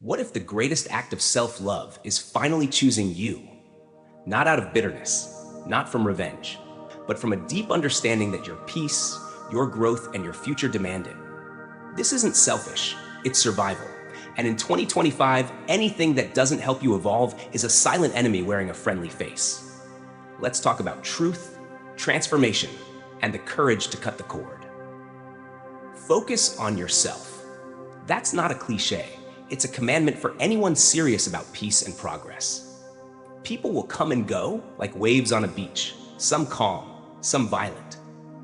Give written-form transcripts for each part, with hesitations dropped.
What if the greatest act of self-love is finally choosing you? Not out of bitterness, not from revenge, but from a deep understanding that your peace, your growth, and your future demand it. This isn't selfish, it's survival. And in 2025, anything that doesn't help you evolve is a silent enemy wearing a friendly face. Let's talk about truth, transformation, and the courage to cut the cord. Focus on yourself. That's not a cliche. It's a commandment for anyone serious about peace and progress. People will come and go like waves on a beach, some calm, some violent.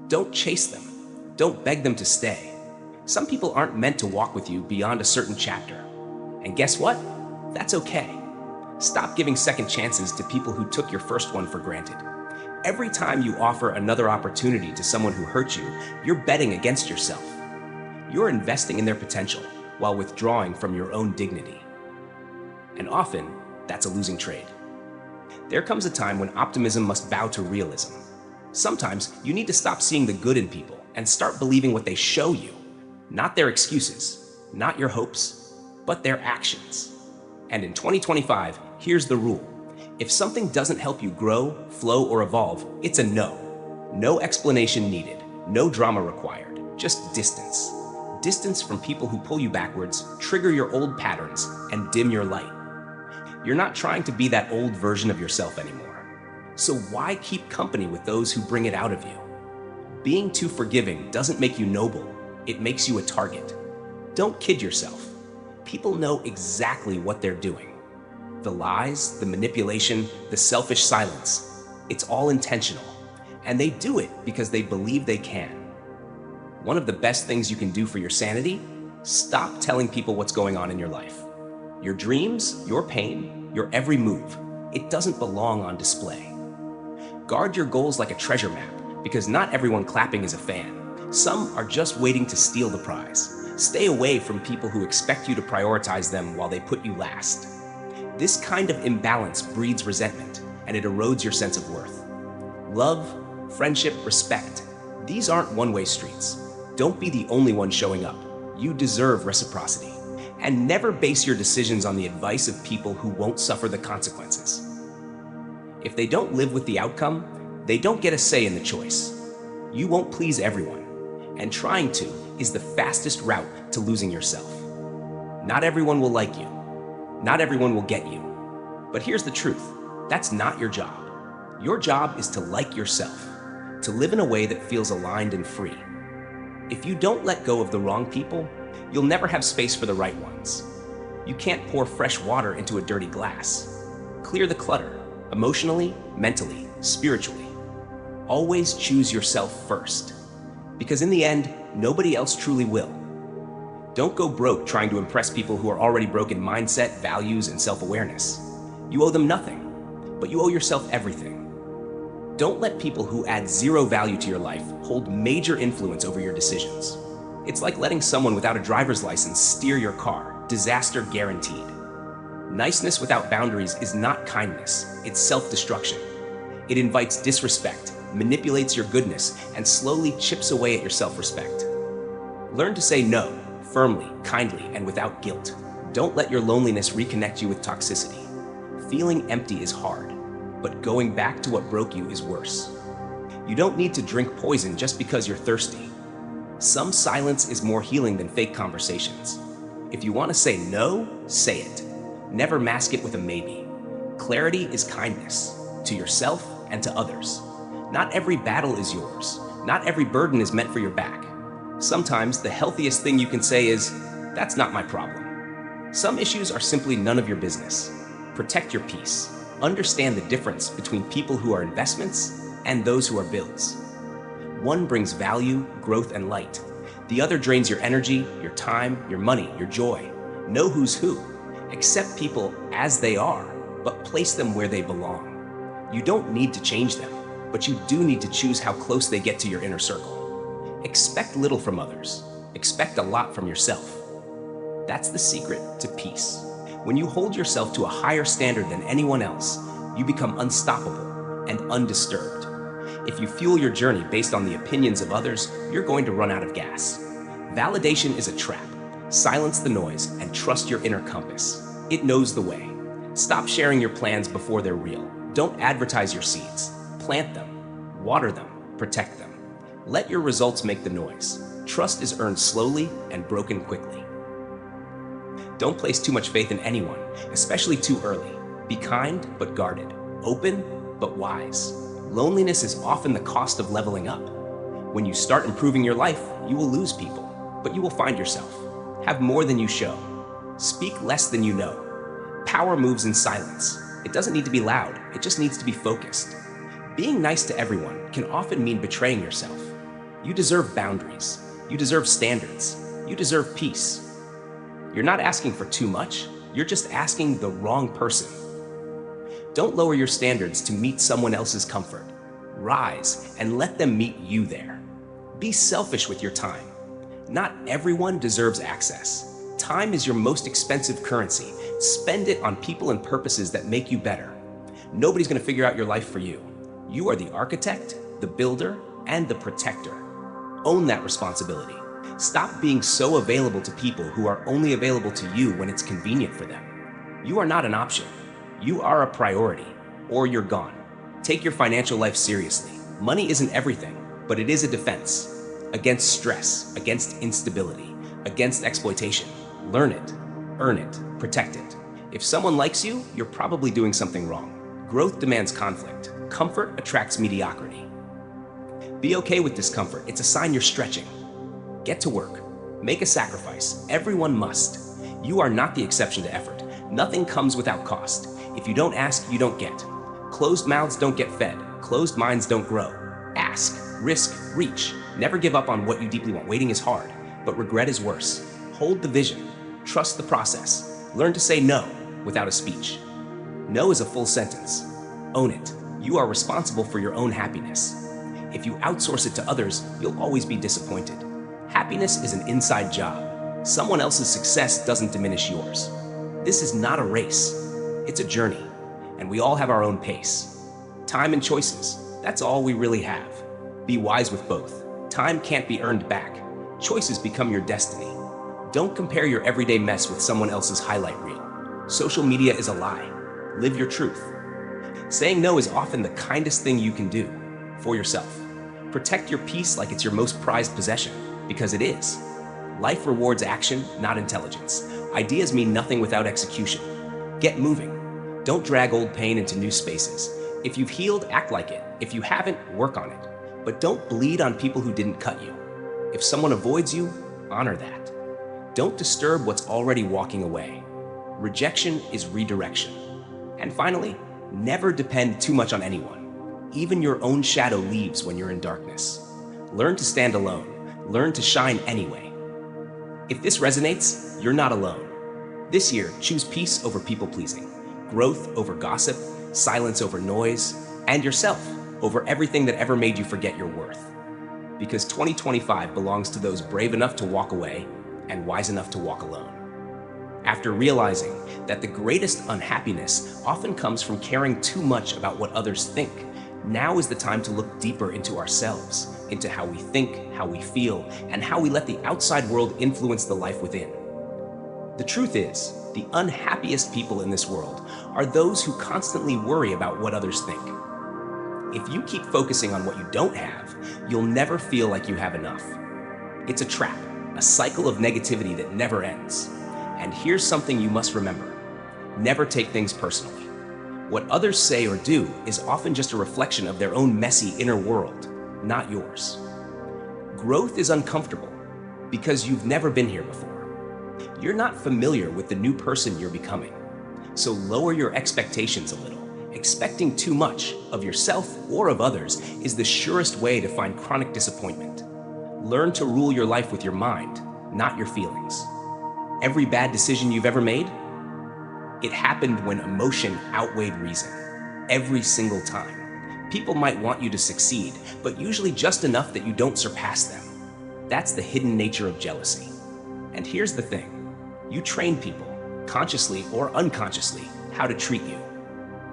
Don't chase them. Don't beg them to stay. Some people aren't meant to walk with you beyond a certain chapter. And guess what? That's okay. Stop giving second chances to people who took your first one for granted. Every time you offer another opportunity to someone who hurt you, you're betting against yourself. You're investing in their potential while withdrawing from your own dignity. And often, that's a losing trade. There comes a time when optimism must bow to realism. Sometimes you need to stop seeing the good in people and start believing what they show you, not their excuses, not your hopes, but their actions. And in 2025, here's the rule. If something doesn't help you grow, flow, or evolve, it's a no. No explanation needed, no drama required, just distance. Distance from people who pull you backwards, trigger your old patterns, and dim your light. You're not trying to be that old version of yourself anymore. So why keep company with those who bring it out of you? Being too forgiving doesn't make you noble, it makes you a target. Don't kid yourself. People know exactly what they're doing. The lies, the manipulation, the selfish silence, it's all intentional. And they do it because they believe they can. One of the best things you can do for your sanity? Stop telling people what's going on in your life. Your dreams, your pain, your every move, it doesn't belong on display. Guard your goals like a treasure map, because not everyone clapping is a fan. Some are just waiting to steal the prize. Stay away from people who expect you to prioritize them while they put you last. This kind of imbalance breeds resentment, and it erodes your sense of worth. Love, friendship, respect, these aren't one-way streets. Don't be the only one showing up. You deserve reciprocity. And never base your decisions on the advice of people who won't suffer the consequences. If they don't live with the outcome, they don't get a say in the choice. You won't please everyone, and trying to is the fastest route to losing yourself. Not everyone will like you. Not everyone will get you. But here's the truth. That's not your job. Your job is to like yourself, to live in a way that feels aligned and free. If you don't let go of the wrong people, you'll never have space for the right ones. You can't pour fresh water into a dirty glass. Clear the clutter, emotionally, mentally, spiritually. Always choose yourself first, because in the end, nobody else truly will. Don't go broke trying to impress people who are already broken in mindset, values, and self-awareness. You owe them nothing, but you owe yourself everything. Don't let people who add zero value to your life hold major influence over your decisions. It's like letting someone without a driver's license steer your car, disaster guaranteed. Niceness without boundaries is not kindness, it's self-destruction. It invites disrespect, manipulates your goodness, and slowly chips away at your self-respect. Learn to say no, firmly, kindly, and without guilt. Don't let your loneliness reconnect you with toxicity. Feeling empty is hard, but going back to what broke you is worse. You don't need to drink poison just because you're thirsty. Some silence is more healing than fake conversations. If you want to say no, say it. Never mask it with a maybe. Clarity is kindness, to yourself and to others. Not every battle is yours. Not every burden is meant for your back. Sometimes the healthiest thing you can say is, "That's not my problem." Some issues are simply none of your business. Protect your peace. Understand the difference between people who are investments and those who are bills. One brings value, growth, and light. The other drains your energy, your time, your money, your joy. Know who's who. Accept people as they are, but place them where they belong. You don't need to change them, but you do need to choose how close they get to your inner circle. Expect little from others. Expect a lot from yourself. That's the secret to peace. When you hold yourself to a higher standard than anyone else, you become unstoppable and undisturbed. If you fuel your journey based on the opinions of others, you're going to run out of gas. Validation is a trap. Silence the noise and trust your inner compass. It knows the way. Stop sharing your plans before they're real. Don't advertise your seeds. Plant them, water them, protect them. Let your results make the noise. Trust is earned slowly and broken quickly. Don't place too much faith in anyone, especially too early. Be kind but guarded, open but wise. Loneliness is often the cost of leveling up. When you start improving your life, you will lose people, but you will find yourself. Have more than you show. Speak less than you know. Power moves in silence. It doesn't need to be loud, it just needs to be focused. Being nice to everyone can often mean betraying yourself. You deserve boundaries. You deserve standards. You deserve peace. You're not asking for too much, you're just asking the wrong person. Don't lower your standards to meet someone else's comfort. Rise and let them meet you there. Be selfish with your time. Not everyone deserves access. Time is your most expensive currency. Spend it on people and purposes that make you better. Nobody's going to figure out your life for you. You are the architect, the builder, and the protector. Own that responsibility. Stop being so available to people who are only available to you when it's convenient for them. You are not an option. You are a priority, or you're gone. Take your financial life seriously. Money isn't everything, but it is a defense against stress, against instability, against exploitation. Learn it, earn it, protect it. If someone likes you, you're probably doing something wrong. Growth demands conflict. Comfort attracts mediocrity. Be okay with discomfort. It's a sign you're stretching. Get to work. Make a sacrifice. Everyone must. You are not the exception to effort. Nothing comes without cost. If you don't ask, you don't get. Closed mouths don't get fed. Closed minds don't grow. Ask, risk, reach. Never give up on what you deeply want. Waiting is hard, but regret is worse. Hold the vision. Trust the process. Learn to say no without a speech. No is a full sentence. Own it. You are responsible for your own happiness. If you outsource it to others, you'll always be disappointed. Happiness is an inside job. Someone else's success doesn't diminish yours. This is not a race. It's a journey, and we all have our own pace. Time and choices, that's all we really have. Be wise with both. Time can't be earned back. Choices become your destiny. Don't compare your everyday mess with someone else's highlight reel. Social media is a lie. Live your truth. Saying no is often the kindest thing you can do for yourself. Protect your peace like it's your most prized possession, because it is. Life rewards action, not intelligence. Ideas mean nothing without execution. Get moving. Don't drag old pain into new spaces. If you've healed, act like it. If you haven't, work on it. But don't bleed on people who didn't cut you. If someone avoids you, honor that. Don't disturb what's already walking away. Rejection is redirection. And finally, never depend too much on anyone. Even your own shadow leaves when you're in darkness. Learn to stand alone. Learn to shine anyway. If this resonates, you're not alone. This year, choose peace over people-pleasing, growth over gossip, silence over noise, and yourself over everything that ever made you forget your worth. Because 2025 belongs to those brave enough to walk away and wise enough to walk alone. After realizing that the greatest unhappiness often comes from caring too much about what others think, now is the time to look deeper into ourselves, into how we think, how we feel, and how we let the outside world influence the life within. The truth is, the unhappiest people in this world are those who constantly worry about what others think. If you keep focusing on what you don't have, you'll never feel like you have enough. It's a trap, a cycle of negativity that never ends. And here's something you must remember. Never take things personally. What others say or do is often just a reflection of their own messy inner world, not yours. Growth is uncomfortable because you've never been here before. You're not familiar with the new person you're becoming. So lower your expectations a little. Expecting too much of yourself or of others is the surest way to find chronic disappointment. Learn to rule your life with your mind, not your feelings. Every bad decision you've ever made, it happened when emotion outweighed reason. Every single time. People might want you to succeed, but usually just enough that you don't surpass them. That's the hidden nature of jealousy. And here's the thing. You train people, consciously or unconsciously, how to treat you.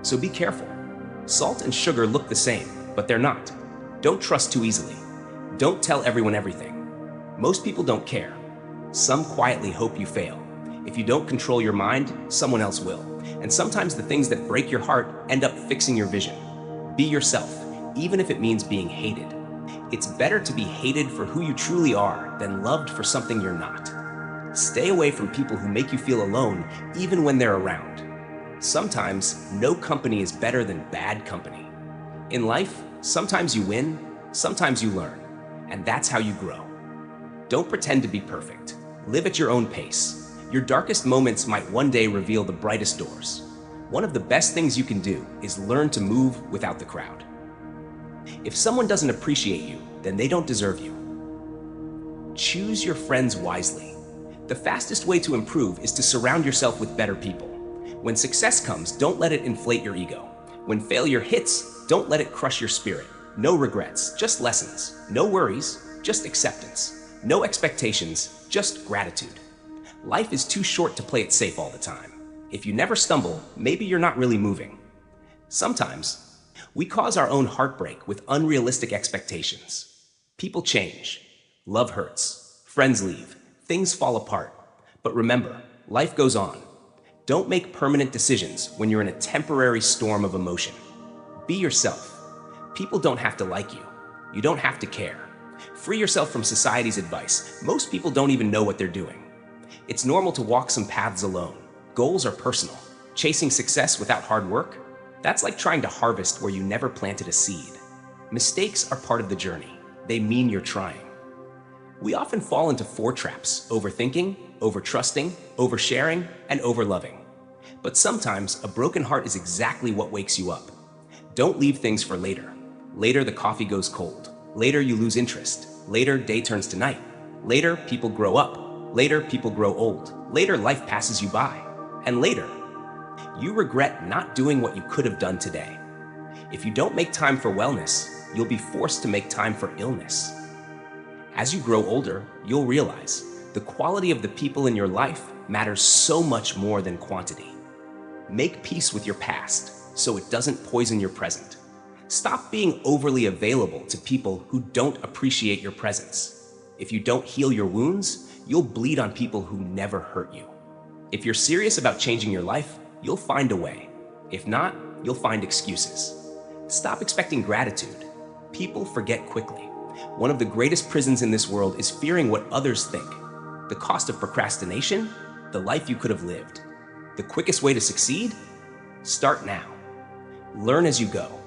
So be careful. Salt and sugar look the same, but they're not. Don't trust too easily. Don't tell everyone everything. Most people don't care. Some quietly hope you fail. If you don't control your mind, someone else will. And sometimes the things that break your heart end up fixing your vision. Be yourself, even if it means being hated. It's better to be hated for who you truly are than loved for something you're not. Stay away from people who make you feel alone, even when they're around. Sometimes, no company is better than bad company. In life, sometimes you win, sometimes you learn, and that's how you grow. Don't pretend to be perfect. Live at your own pace. Your darkest moments might one day reveal the brightest doors. One of the best things you can do is learn to move without the crowd. If someone doesn't appreciate you, then they don't deserve you. Choose your friends wisely. The fastest way to improve is to surround yourself with better people. When success comes, don't let it inflate your ego. When failure hits, don't let it crush your spirit. No regrets, just lessons. No worries, just acceptance. No expectations, just gratitude. Life is too short to play it safe all the time. If you never stumble, maybe you're not really moving. Sometimes, we cause our own heartbreak with unrealistic expectations. People change. Love hurts. Friends leave. Things fall apart. But remember, life goes on. Don't make permanent decisions when you're in a temporary storm of emotion. Be yourself. People don't have to like you. You don't have to care. Free yourself from society's advice. Most people don't even know what they're doing. It's normal to walk some paths alone. Goals are personal. Chasing success without hard work? That's like trying to harvest where you never planted a seed. Mistakes are part of the journey. They mean you're trying. We often fall into four traps: overthinking, overtrusting, oversharing, and overloving. But sometimes a broken heart is exactly what wakes you up. Don't leave things for later. Later, the coffee goes cold. Later, you lose interest. Later, day turns to night. Later, people grow up. Later, people grow old. Later, life passes you by. And later, you regret not doing what you could have done today. If you don't make time for wellness, you'll be forced to make time for illness. As you grow older, you'll realize the quality of the people in your life matters so much more than quantity. Make peace with your past so it doesn't poison your present. Stop being overly available to people who don't appreciate your presence. If you don't heal your wounds, you'll bleed on people who never hurt you. If you're serious about changing your life, you'll find a way. If not, you'll find excuses. Stop expecting gratitude. People forget quickly. One of the greatest prisons in this world is fearing what others think. The cost of procrastination, the life you could have lived. The quickest way to succeed? Start now. Learn as you go.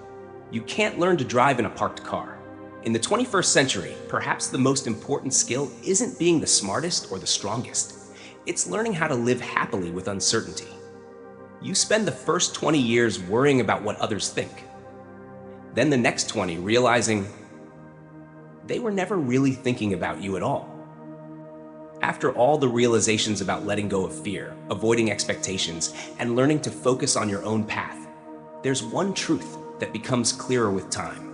You can't learn to drive in a parked car. In the 21st century, perhaps the most important skill isn't being the smartest or the strongest. It's learning how to live happily with uncertainty. You spend the first 20 years worrying about what others think. Then the next 20 realizing they were never really thinking about you at all. After all the realizations about letting go of fear, avoiding expectations, and learning to focus on your own path, there's one truth that becomes clearer with time.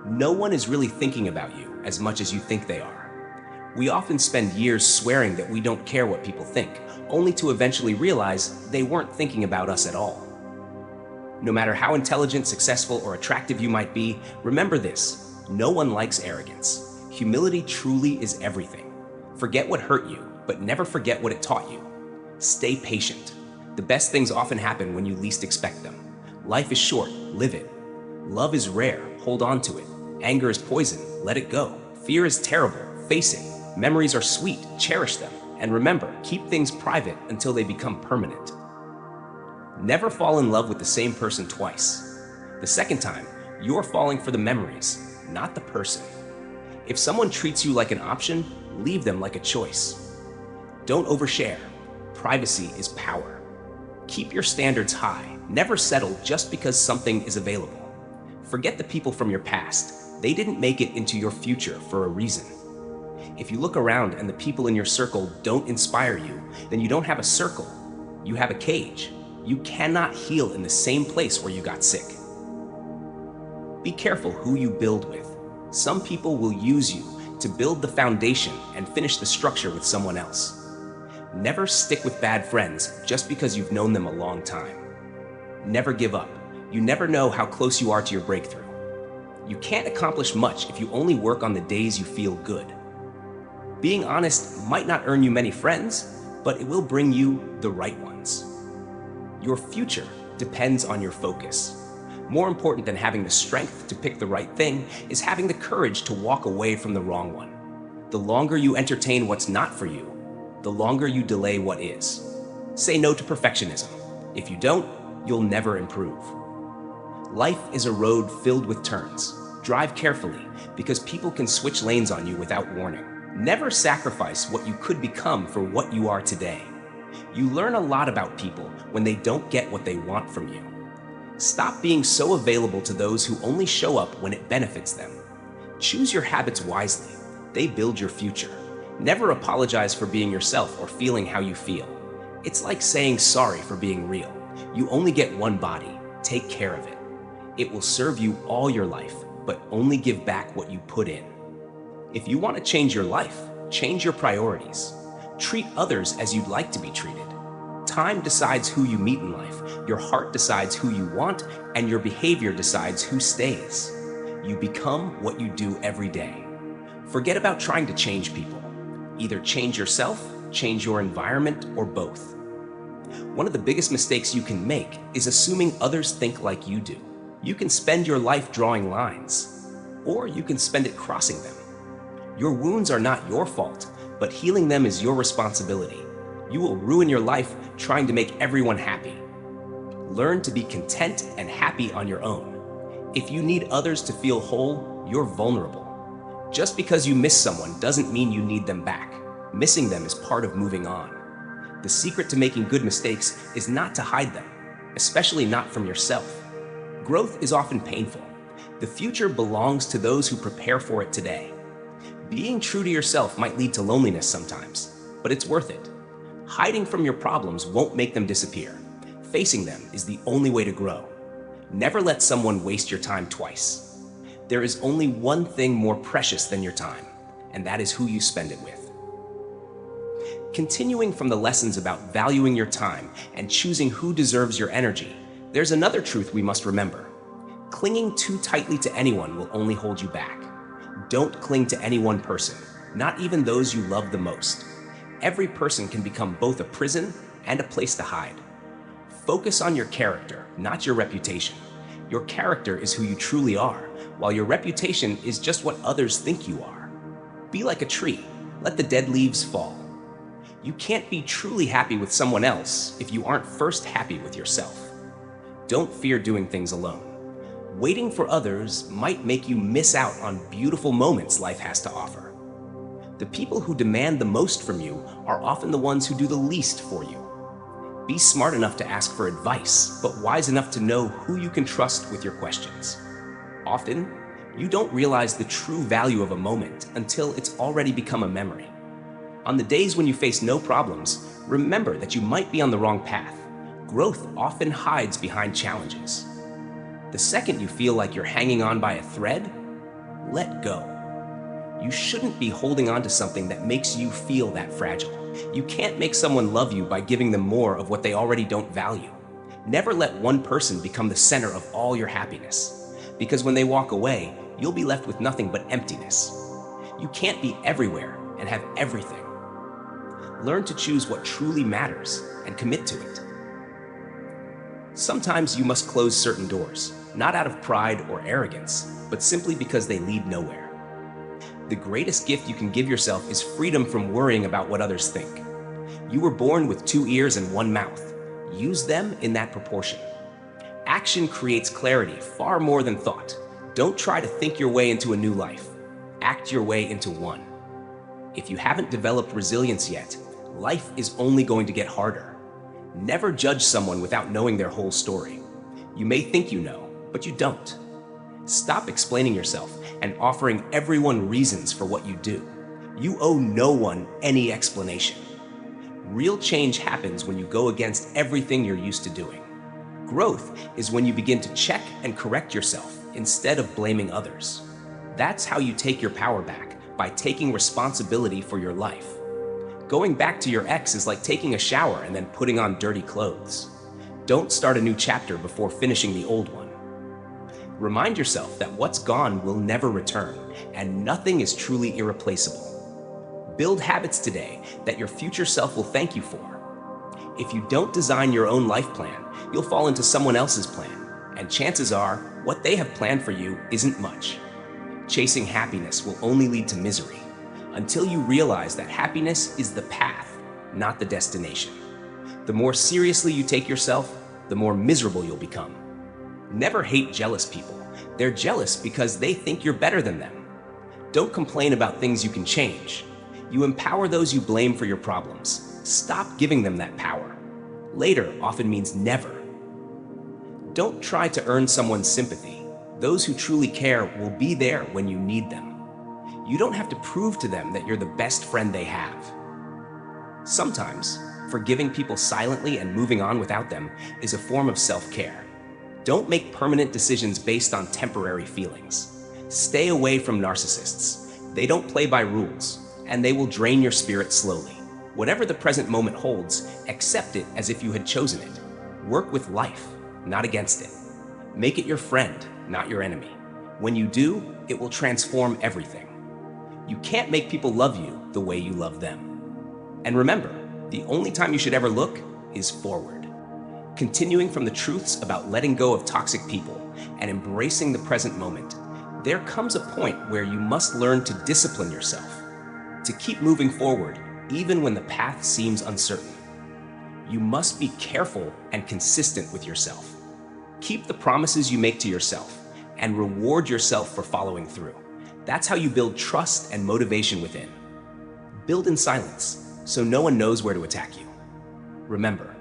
No one is really thinking about you as much as you think they are. We often spend years swearing that we don't care what people think, only to eventually realize they weren't thinking about us at all. No matter how intelligent, successful, or attractive you might be, remember this: no one likes arrogance. Humility truly is everything. Forget what hurt you, but never forget what it taught you. Stay patient. The best things often happen when you least expect them. Life is short, live it. Love is rare, hold on to it. Anger is poison, let it go. Fear is terrible, face it. Memories are sweet, cherish them. And remember, keep things private until they become permanent. Never fall in love with the same person twice. The second time, you're falling for the memories, not the person. If someone treats you like an option, leave them like a choice. Don't overshare. Privacy is power. Keep your standards high. Never settle just because something is available. Forget the people from your past. They didn't make it into your future for a reason. If you look around and the people in your circle don't inspire you, then you don't have a circle. You have a cage. You cannot heal in the same place where you got sick. Be careful who you build with. Some people will use you to build the foundation and finish the structure with someone else. Never stick with bad friends just because you've known them a long time. Never give up. You never know how close you are to your breakthrough. You can't accomplish much if you only work on the days you feel good. Being honest might not earn you many friends, but it will bring you the right ones. Your future depends on your focus. More important than having the strength to pick the right thing is having the courage to walk away from the wrong one. The longer you entertain what's not for you, the longer you delay what is. Say no to perfectionism. If you don't, you'll never improve. Life is a road filled with turns. Drive carefully, because people can switch lanes on you without warning. Never sacrifice what you could become for what you are today. You learn a lot about people when they don't get what they want from you. Stop being so available to those who only show up when it benefits them. Choose your habits wisely. They build your future. Never apologize for being yourself or feeling how you feel. It's like saying sorry for being real. You only get one body. Take care of it. It will serve you all your life, but only give back what you put in. If you want to change your life, change your priorities. Treat others as you'd like to be treated. Time decides who you meet in life. Your heart decides who you want, and your behavior decides who stays. You become what you do every day. Forget about trying to change people. Either change yourself, change your environment, or both. One of the biggest mistakes you can make is assuming others think like you do. You can spend your life drawing lines, or you can spend it crossing them. Your wounds are not your fault, but healing them is your responsibility. You will ruin your life trying to make everyone happy. Learn to be content and happy on your own. If you need others to feel whole, you're vulnerable. Just because you miss someone doesn't mean you need them back. Missing them is part of moving on. The secret to making good mistakes is not to hide them, especially not from yourself. Growth is often painful. The future belongs to those who prepare for it today. Being true to yourself might lead to loneliness sometimes, but it's worth it. Hiding from your problems won't make them disappear. Facing them is the only way to grow. Never let someone waste your time twice. There is only one thing more precious than your time, and that is who you spend it with. Continuing from the lessons about valuing your time and choosing who deserves your energy, there's another truth we must remember. Clinging too tightly to anyone will only hold you back. Don't cling to any one person, not even those you love the most. Every person can become both a prison and a place to hide. Focus on your character, not your reputation. Your character is who you truly are, while your reputation is just what others think you are. Be like a tree. Let the dead leaves fall. You can't be truly happy with someone else if you aren't first happy with yourself. Don't fear doing things alone. Waiting for others might make you miss out on beautiful moments life has to offer. The people who demand the most from you are often the ones who do the least for you. Be smart enough to ask for advice, but wise enough to know who you can trust with your questions. Often, you don't realize the true value of a moment until it's already become a memory. On the days when you face no problems, remember that you might be on the wrong path. Growth often hides behind challenges. The second you feel like you're hanging on by a thread, let go. You shouldn't be holding on to something that makes you feel that fragile. You can't make someone love you by giving them more of what they already don't value. Never let one person become the center of all your happiness, because when they walk away, you'll be left with nothing but emptiness. You can't be everywhere and have everything. Learn to choose what truly matters and commit to it. Sometimes you must close certain doors, not out of pride or arrogance, but simply because they lead nowhere. The greatest gift you can give yourself is freedom from worrying about what others think. You were born with 2 ears and 1 mouth. Use them in that proportion. Action creates clarity far more than thought. Don't try to think your way into a new life. Act your way into one. If you haven't developed resilience yet, life is only going to get harder. Never judge someone without knowing their whole story. You may think you know, but you don't. Stop explaining yourself and offering everyone reasons for what you do. You owe no one any explanation. Real change happens when you go against everything you're used to doing. Growth is when you begin to check and correct yourself instead of blaming others. That's how you take your power back, by taking responsibility for your life. Going back to your ex is like taking a shower and then putting on dirty clothes. Don't start a new chapter before finishing the old one. Remind yourself that what's gone will never return, and nothing is truly irreplaceable. Build habits today that your future self will thank you for. If you don't design your own life plan, you'll fall into someone else's plan, and chances are what they have planned for you isn't much. Chasing happiness will only lead to misery until you realize that happiness is the path, not the destination. The more seriously you take yourself, the more miserable you'll become. Never hate jealous people. They're jealous because they think you're better than them. Don't complain about things you can change. You empower those you blame for your problems. Stop giving them that power. Later often means never. Don't try to earn someone's sympathy. Those who truly care will be there when you need them. You don't have to prove to them that you're the best friend they have. Sometimes, forgiving people silently and moving on without them is a form of self-care. Don't make permanent decisions based on temporary feelings. Stay away from narcissists. They don't play by rules, and they will drain your spirit slowly. Whatever the present moment holds, accept it as if you had chosen it. Work with life, not against it. Make it your friend, not your enemy. When you do, it will transform everything. You can't make people love you the way you love them. And remember, the only time you should ever look is forward. Continuing from the truths about letting go of toxic people and embracing the present moment, there comes a point where you must learn to discipline yourself, to keep moving forward even when the path seems uncertain. You must be careful and consistent with yourself. Keep the promises you make to yourself and reward yourself for following through. That's how you build trust and motivation within. Build in silence so no one knows where to attack you. Remember,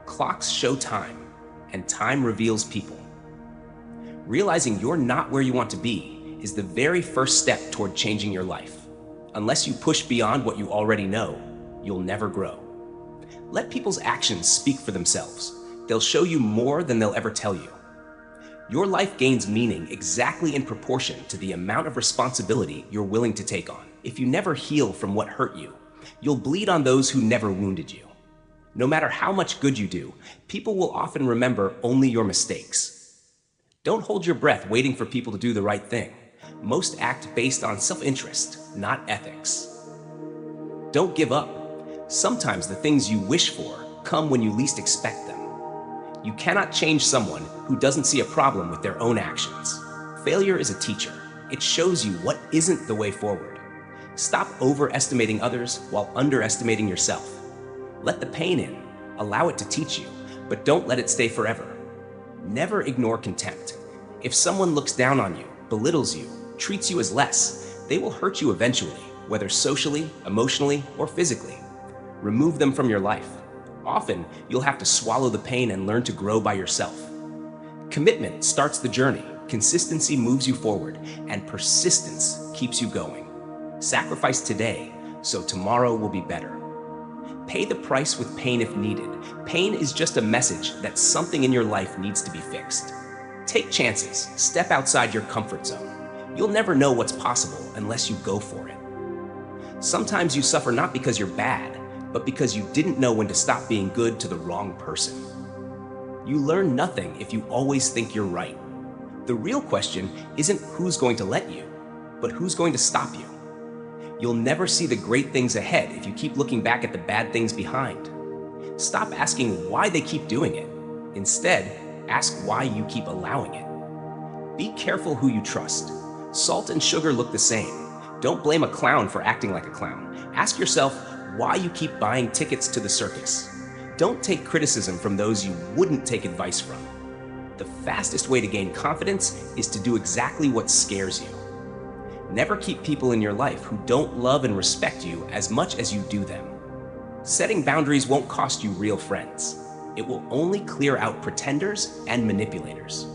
clocks show time and time reveals people. Realizing you're not where you want to be is the very first step toward changing your life. Unless you push beyond what you already know, you'll never grow. Let people's actions speak for themselves. They'll show you more than they'll ever tell you. Your life gains meaning exactly in proportion to the amount of responsibility you're willing to take on. If you never heal from what hurt you, you'll bleed on those who never wounded you. No matter how much good you do, people will often remember only your mistakes. Don't hold your breath waiting for people to do the right thing. Most act based on self-interest, not ethics. Don't give up. Sometimes the things you wish for come when you least expect them. You cannot change someone who doesn't see a problem with their own actions. Failure is a teacher. It shows you what isn't the way forward. Stop overestimating others while underestimating yourself. Let the pain in, allow it to teach you, but don't let it stay forever. Never ignore contempt. If someone looks down on you, belittles you, treats you as less, they will hurt you eventually, whether socially, emotionally, or physically. Remove them from your life. Often, you'll have to swallow the pain and learn to grow by yourself. Commitment starts the journey, consistency moves you forward, and persistence keeps you going. Sacrifice today, so tomorrow will be better. Pay the price with pain if needed. Pain is just a message that something in your life needs to be fixed. Take chances, step outside your comfort zone. You'll never know what's possible unless you go for it. Sometimes you suffer not because you're bad, but because you didn't know when to stop being good to the wrong person. You learn nothing if you always think you're right. The real question isn't who's going to let you, but who's going to stop you. You'll never see the great things ahead if you keep looking back at the bad things behind. Stop asking why they keep doing it. Instead, ask why you keep allowing it. Be careful who you trust. Salt and sugar look the same. Don't blame a clown for acting like a clown. Ask yourself why you keep buying tickets to the circus. Don't take criticism from those you wouldn't take advice from. The fastest way to gain confidence is to do exactly what scares you. Never keep people in your life who don't love and respect you as much as you do them. Setting boundaries won't cost you real friends. It will only clear out pretenders and manipulators.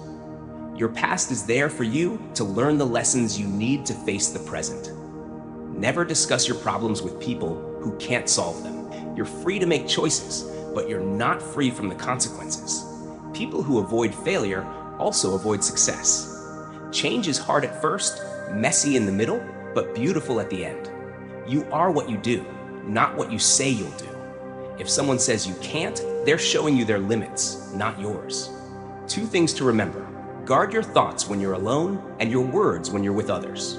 Your past is there for you to learn the lessons you need to face the present. Never discuss your problems with people who can't solve them. You're free to make choices, but you're not free from the consequences. People who avoid failure also avoid success. Change is hard at first, messy in the middle, but beautiful at the end. You are what you do, not what you say you'll do. If someone says you can't, they're showing you their limits, not yours. Two things to remember. Guard your thoughts when you're alone and your words when you're with others.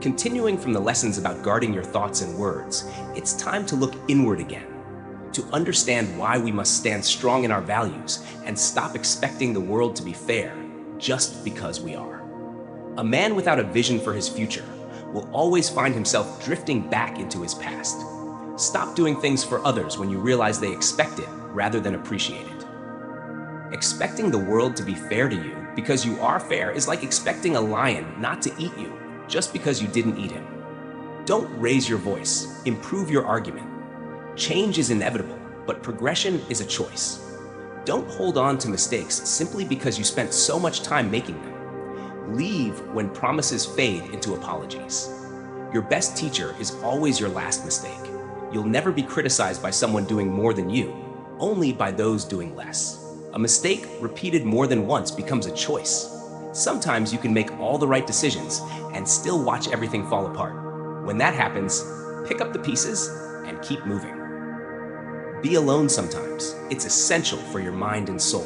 Continuing from the lessons about guarding your thoughts and words, it's time to look inward again, to understand why we must stand strong in our values and stop expecting the world to be fair just because we are. A man without a vision for his future will always find himself drifting back into his past. Stop doing things for others when you realize they expect it rather than appreciate it. Expecting the world to be fair to you because you are fair is like expecting a lion not to eat you just because you didn't eat him. Don't raise your voice, improve your argument. Change is inevitable, but progression is a choice. Don't hold on to mistakes simply because you spent so much time making them. Leave when promises fade into apologies. Your best teacher is always your last mistake. You'll never be criticized by someone doing more than you, only by those doing less. A mistake repeated more than once becomes a choice. Sometimes you can make all the right decisions and still watch everything fall apart. When that happens, pick up the pieces and keep moving. Be alone sometimes. It's essential for your mind and soul.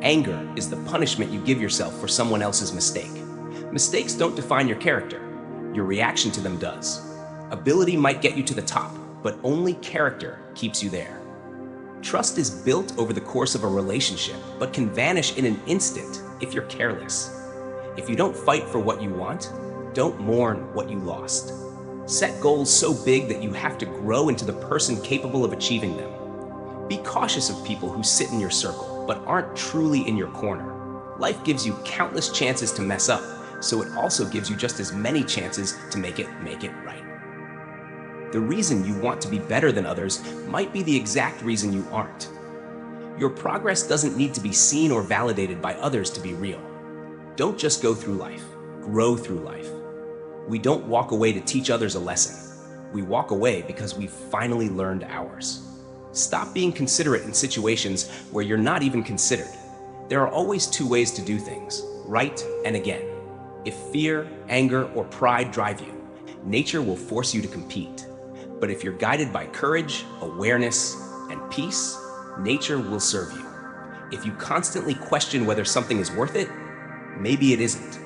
Anger is the punishment you give yourself for someone else's mistake. Mistakes don't define your character. Your reaction to them does. Ability might get you to the top, but only character keeps you there. Trust is built over the course of a relationship, but can vanish in an instant if you're careless. If you don't fight for what you want, don't mourn what you lost. Set goals so big that you have to grow into the person capable of achieving them. Be cautious of people who sit in your circle, but aren't truly in your corner. Life gives you countless chances to mess up, so it also gives you just as many chances to make it right. The reason you want to be better than others might be the exact reason you aren't. Your progress doesn't need to be seen or validated by others to be real. Don't just go through life, grow through life. We don't walk away to teach others a lesson. We walk away because we've finally learned ours. Stop being considerate in situations where you're not even considered. There are always two ways to do things, right and again. If fear, anger, or pride drive you, nature will force you to compete. But if you're guided by courage, awareness, and peace, nature will serve you. If you constantly question whether something is worth it, maybe it isn't.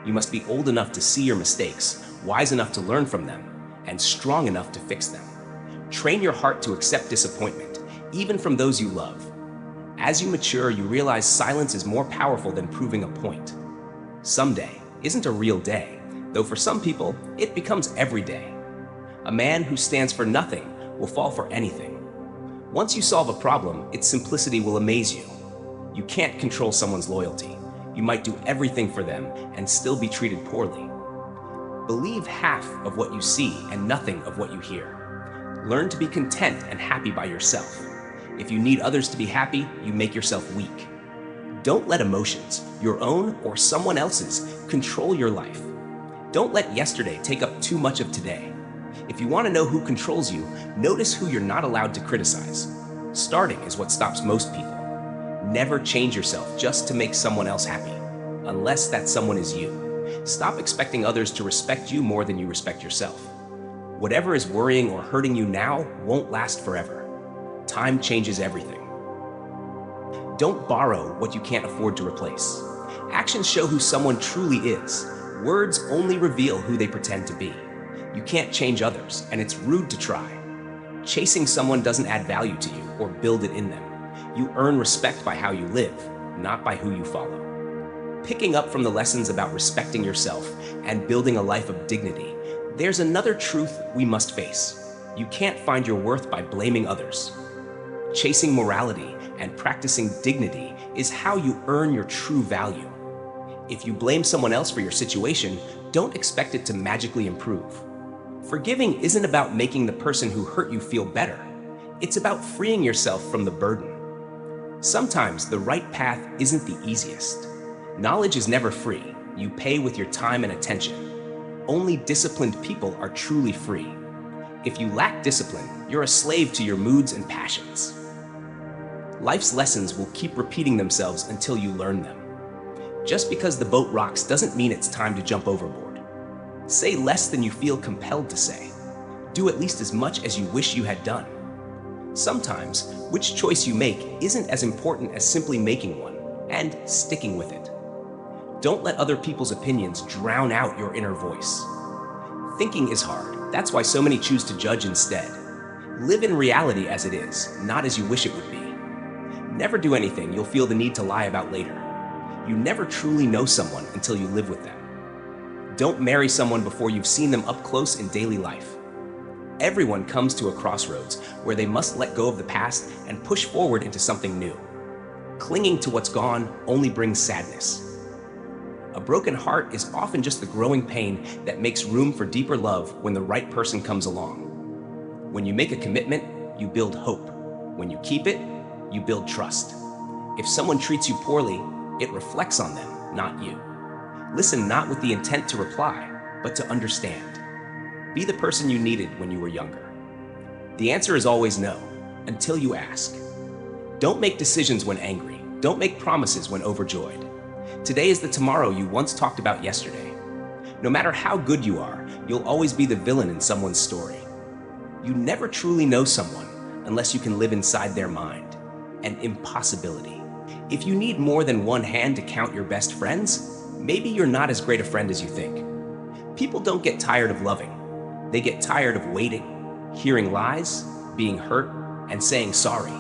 You must be old enough to see your mistakes, wise enough to learn from them, and strong enough to fix them. Train your heart to accept disappointment, even from those you love. As you mature, you realize silence is more powerful than proving a point. Someday isn't a real day, though for some people, it becomes every day. A man who stands for nothing will fall for anything. Once you solve a problem, its simplicity will amaze you. You can't control someone's loyalty. You might do everything for them and still be treated poorly. Believe half of what you see and nothing of what you hear. Learn to be content and happy by yourself. If you need others to be happy, you make yourself weak. Don't let emotions, your own or someone else's, control your life. Don't let yesterday take up too much of today. If you want to know who controls you, notice who you're not allowed to criticize. Starting is what stops most people. Never change yourself just to make someone else happy, unless that someone is you. Stop expecting others to respect you more than you respect yourself. Whatever is worrying or hurting you now won't last forever. Time changes everything. Don't borrow what you can't afford to replace. Actions show who someone truly is. Words only reveal who they pretend to be. You can't change others, and it's rude to try. Chasing someone doesn't add value to you or build it in them. You earn respect by how you live, not by who you follow. Picking up from the lessons about respecting yourself and building a life of dignity, there's another truth we must face. You can't find your worth by blaming others. Chasing morality and practicing dignity is how you earn your true value. If you blame someone else for your situation, don't expect it to magically improve. Forgiving isn't about making the person who hurt you feel better. It's about freeing yourself from the burden. Sometimes the right path isn't the easiest. Knowledge is never free. You pay with your time and attention. Only disciplined people are truly free. If you lack discipline, you're a slave to your moods and passions. Life's lessons will keep repeating themselves until you learn them. Just because the boat rocks doesn't mean it's time to jump overboard. Say less than you feel compelled to say. Do at least as much as you wish you had done. Sometimes, which choice you make isn't as important as simply making one and sticking with it. Don't let other people's opinions drown out your inner voice. Thinking is hard. That's why so many choose to judge instead. Live in reality as it is, not as you wish it would be. Never do anything you'll feel the need to lie about later. You never truly know someone until you live with them. Don't marry someone before you've seen them up close in daily life. Everyone comes to a crossroads where they must let go of the past and push forward into something new. Clinging to what's gone only brings sadness. A broken heart is often just the growing pain that makes room for deeper love when the right person comes along. When you make a commitment, you build hope. When you keep it, you build trust. If someone treats you poorly, it reflects on them, not you. Listen not with the intent to reply, but to understand. Be the person you needed when you were younger. The answer is always no, until you ask. Don't make decisions when angry. Don't make promises when overjoyed. Today is the tomorrow you once talked about yesterday. No matter how good you are, you'll always be the villain in someone's story. You never truly know someone unless you can live inside their mind. An impossibility. If you need more than one hand to count your best friends, maybe you're not as great a friend as you think. People don't get tired of loving. They get tired of waiting, hearing lies, being hurt, and saying sorry.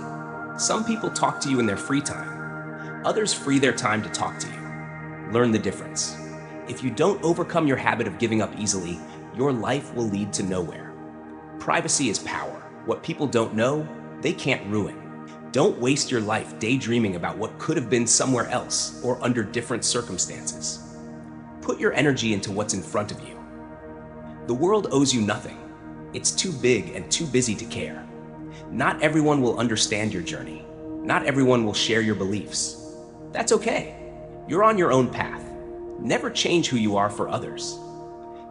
Some people talk to you in their free time. Others free their time to talk to you. Learn the difference. If you don't overcome your habit of giving up easily, your life will lead to nowhere. Privacy is power. What people don't know, they can't ruin. Don't waste your life daydreaming about what could have been somewhere else or under different circumstances. Put your energy into what's in front of you. The world owes you nothing. It's too big and too busy to care. Not everyone will understand your journey. Not everyone will share your beliefs. That's okay. You're on your own path. Never change who you are for others.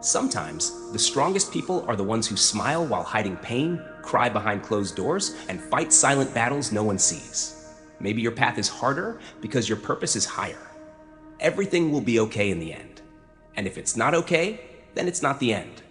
Sometimes, the strongest people are the ones who smile while hiding pain, cry behind closed doors, and fight silent battles no one sees. Maybe your path is harder because your purpose is higher. Everything will be okay in the end. And if it's not okay, then it's not the end.